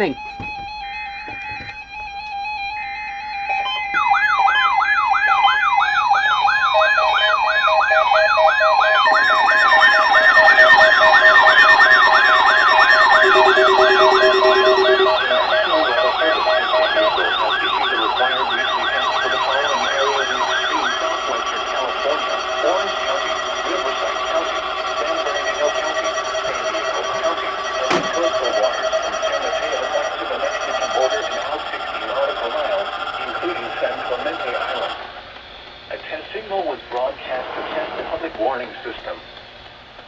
thing. Was broadcast to test the public warning system.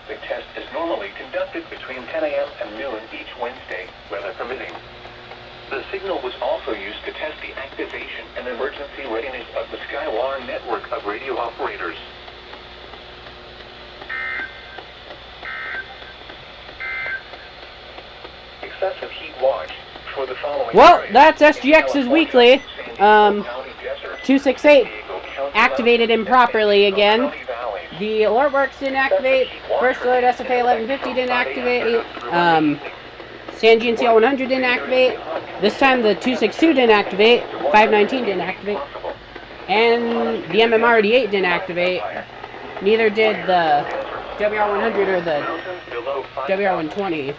The test is normally conducted between 10 a.m. and noon each Wednesday, weather permitting. The signal was also used to test the activation and emergency readiness of the Skywire network of radio operators. Excessive heat watch for the following. Well, that's SGX's weekly. 268 activated improperly again. The alert works didn't activate. First alert SFA 1150 didn't activate. San GNCL 100 didn't activate. This time the 262 didn't activate. 519 didn't activate. And the MMR88 didn't activate. Neither did the WR100 or the WR120.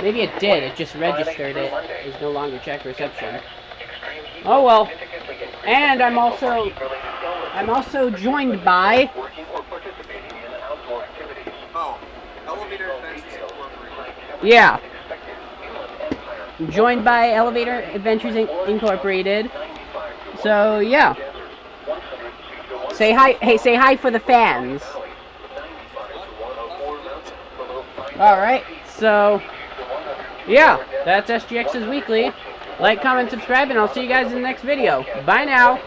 Maybe it did. It just registered it. It's no longer check reception. Oh well. And I'm also joined by I'm joined by Elevator Adventures Incorporated. So yeah. Say hi. Hey, say hi for the fans. Alright, so yeah, that's SGX's weekly. Like, comment, subscribe, and I'll see you guys in the next video. Bye now.